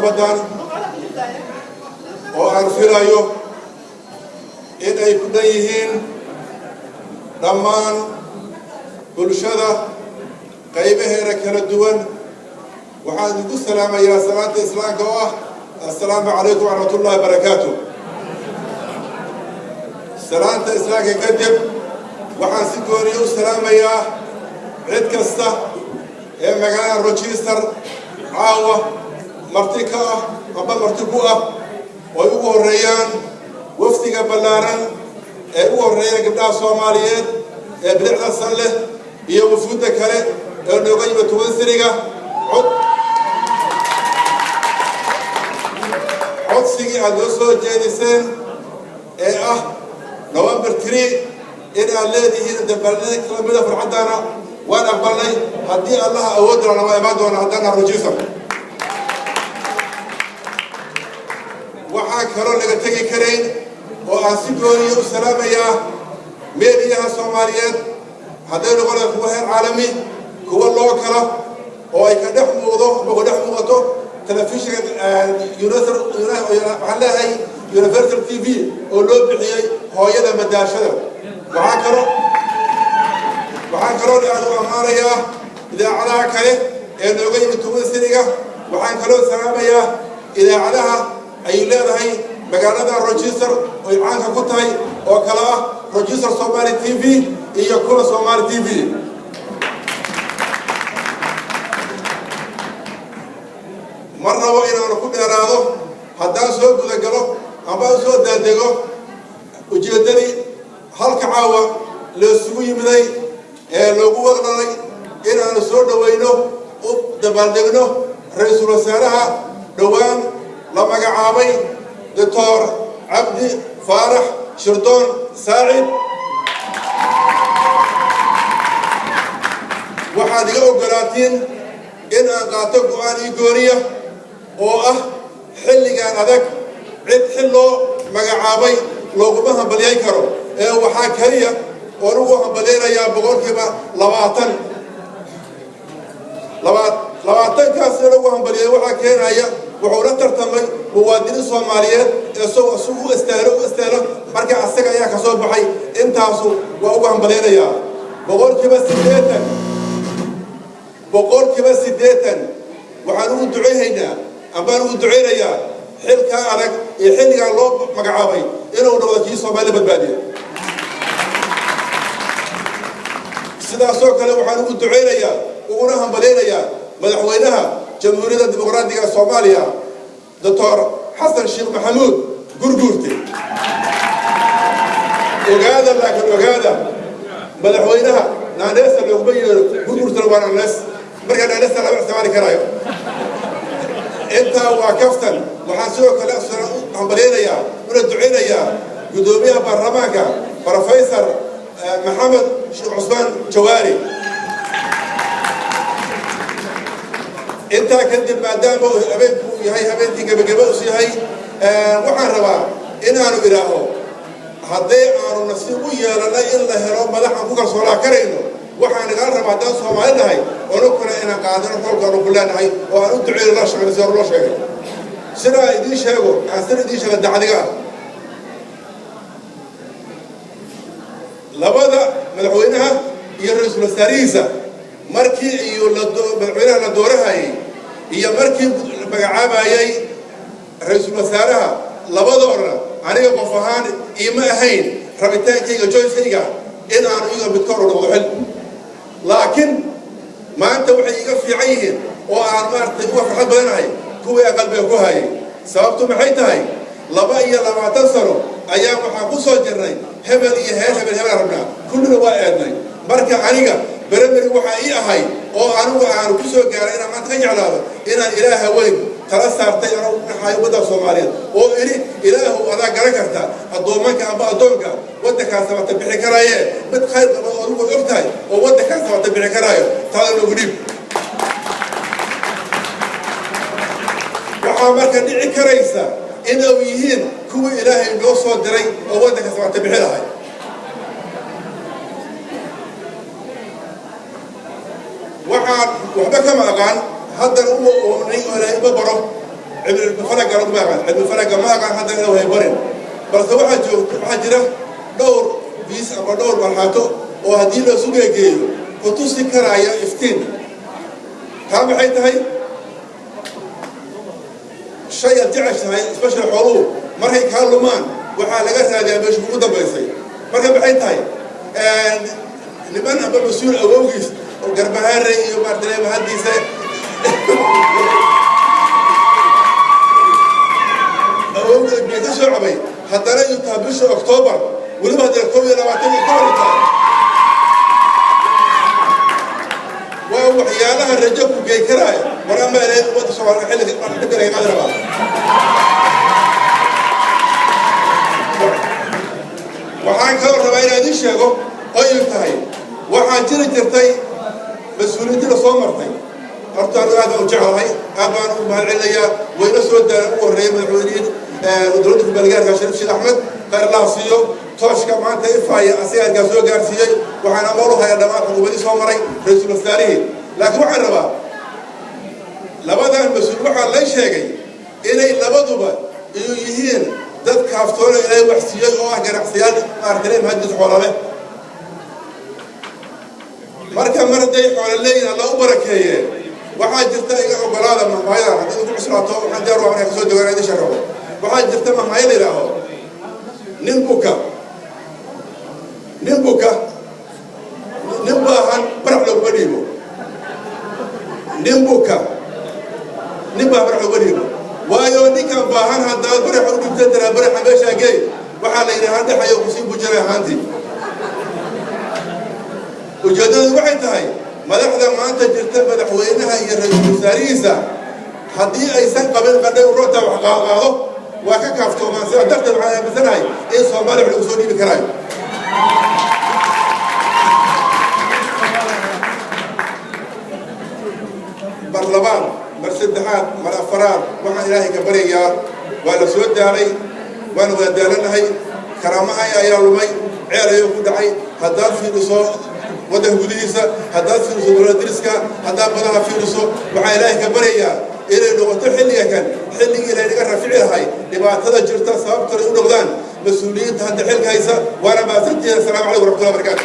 munaasabadan oo aan filayo in ay ku dhan yihiin dhammaan bulshada qaybaheeda kala duwan waxaan idinku salaamayaa salaanta islaamka oo ah assalaamu calaykum waraxmatullaahi wabarakaatuh. salaanta islaamka kadib waxaan si gooniya u salaamayaa cid kasta ee magaalada Rochester caawa marti ka ah amba marti ku ah oo ugu horeeyaan wafdiga ballaaran ee ugu horeeya gabdhaha Soomaaliyeed ee bilicda sale iyo wafuudda kale ee nooga yimid Tuwansiriga codsigii aad noo soo jeediseen ee ah November 3 in aad leedihiin dabaaldeg kala mida farxadana waan aqbalnay haddii Allah awood lana ma imaan doona haddana Rochester waxaa kaloo laga tegi karayn oo aan si gooniya u salaamayaa meediyaha Soomaaliyeed hadday noqonayaan kuwa heer caalami kuwa loo kala oo ay ka dhex muuqato telefishinka Universal TV oo loo bixiyay hooyada madaashada waxaa kaloo aan u amaanayaa idaacadaha kale ee nooga yimid Tuwansiriga waxaan kaloo salaamayaa idaacadaha ay leedahay magaalada Rochester oo ay caanka ku tahay oo kala ah Rochester Somali TV iyo Kula Somali TV marnaba inaan ku dheeraado haddaan soo guda galo amba soo daadego ujeedadii halka caawa la isugu yimiday ee loogu waqnalay inaan soo dhaweyno u dabaaldegno ra'iisul wasaaraha dhawaan la magacaabay Dr. Abdi Faarax Shirdoon Saacid waxaad iga ogolaatiin in aan qaato go'aan ii gooniya oo ah xilligan adag cid xil loo magacaabay looguma hambalyayn karo ee waxaa kaliya oo ugu hambalyaynayaa boqolkiiba 20 kaas lagu hambalyay waxaa keenaya wuxuu la tartamay muwaadiniin Soomaaliyeed ee isugu istaalo marka asaga ayaa ka soo baxay intaasu waa ugu hambalyaynayaa boqolkiiba 80 waxaan ugu duceynaynaa ambaan ugu duceynayaa xilka adag ee xilligan loo magacaabay inuu noqdo kii Soomaaliya badbaadiyo sidaasoo kale waxaan ugu duceynayaa uguna hambalyaynayaa madaxweynaha jamhuuriyadda dimuqraadiga Soomaaliya Dr. Xasan Sheekh Maxamuud Gurguurte ogaada madaxweynaha naanaysa loogu yeero Gurguurte waa naanays marka naanaysa la isticmaali karayo inta waa kaftan waxaan sidoo kale hambalyaynayaa una duceynayaa gudoomiyaha baarlamaanka Professor Maxamed Sheekh Cusmaan Jawaari inta kadib maadaama habeenku yahay habeenkii gabagaba u yahay waxaan rabaa in aanu iraaho haddii aanu nasiib u yeelanay in la helo madaxan ku kalsoonaa karayno waxaan naga rabaa haddaan Soomaali nahay oo kale inaan qaadano qolkaan ku leenahay oo aan u duceeyo la shaqeeyo loo sheegay sida idin sheego dacdiga labada madaxweynaha iyo ra'iisul wasaarihiisa markii iyo madaxweynaha la doorahayay iyo markii magacaabayay ra'iisul wasaaraha labadoodna aniga qof ahaan ima ahayn rabitaankayga joyskayga in aan iga mid ka noqdo xil laakiin maanta waxay iga fiican yihiin oo aan maartay uga farxad badanahay kuwii qalbiga ku hayay sababtu maxay tahay 22 sano ayaa waxaan ku soo jirnay hebel iyo hebel rabnaa kullina waa eednay marka aniga برمري وحقيقة هاي أو أنا كسر جاري أنا ما تخيل على إن إله وين ترى صارت أنا حياة بدأ سوماليا أو إله أنا جركرتا الضومك أبا الضومك ودك هذا تبيع كراية بتخيل أروح أفتاي أو ودك هذا تبيع كراية تعال نقولي وعمرك دي كرايسة إنه يهين كوي إلهي بيوصل دري أو ودك هذا تبيع هاي وحنا كما قال هذا هو ومني ولا يببره الفرق قالوا ما قال الفرق ما قال حتى لو هيبرن بس واحد جرا دور بيس أو دور مرحاته وهدي له سوق يجيو وتوصي كرايا إفتين كم حيت هاي شيء تعش هاي سبيشل حروب مرة كان لمان وحالقات هذه مش موجودة بيصير مرة بحيت هاي لمن أبى مسؤول أوجيس وقربها الرئي وبعدين مهندسة أوجيس بيتشرع عبي حتى لا يتابعش أكتوبر ولما هذا أكتوبر لما تيجي أكتوبر وهو حيالها الرجال وجاي كراية مرة ما له وتصور حلقة حلقة هي مدربة وحان كور ربعنا هذه الشيء أيوة هاي وحان جرتي مسؤوليتي لصومرتي أرتار هذا وجعل هاي أبان مهالعليا وينسود والرئيم العودين ودرود في بلغار كشريف شيخ أحمد خير الله سيو توش كمان تيفاي أسياد كسو قارسيي وحان أمره هاي الدماغ حكومتي صومري رئيس المسلاريه لكن وحان ربا لبدا المسؤول وحان لا شيء إلي لبدوبا يهين dad kaaftoona ilaahay wax siiyay oo ah ganacsiyaal qaarkale mahadis xoolaale marka marday xoolaaleeyna la u barakeeyay waxa jirta iga ogolaada mahayda hadii ku cusbaato waxaan diyaar waxaan ka soo dawaaday shaqo waxa jirta mahayda ilaaho nimbuka nimbahan barax loo wadiyo nimbuka barax loo wadiyo waayo ninka baahan hadda barax u dhigtay barax meesha geey waxa la yiraahdaa hadda xayo ku sii bujara ahaantii ujeedadu waxay tahay madaxda maanta jirta madaxweynaha iyo ra'iisul wasaarihiisa haddii aysan qabin qaday u roota wax qaado waa ka kaaftoomaan sida darteed waxaan aaminsanahay in Soomaaliya lagu soo dhiibi karayo برلمان مرسدحات مرافرات وما إلهي كبريا ولا سود داري وأنا ودارنا هاي كرامها يا لمي عير يوم دعي هدار في رسول وده جديسة هدار في رسول ولا درسكا هدار بدها في رسول وما إلهي كبريا إلى لغة حلية كان حلية إلى نقرأ فعلها هاي لما تذا جرتا صاب ترى يقول غدان مسؤولين هذا حل كيسة وأنا ما سنتي السلام عليكم ورحمة الله وبركاته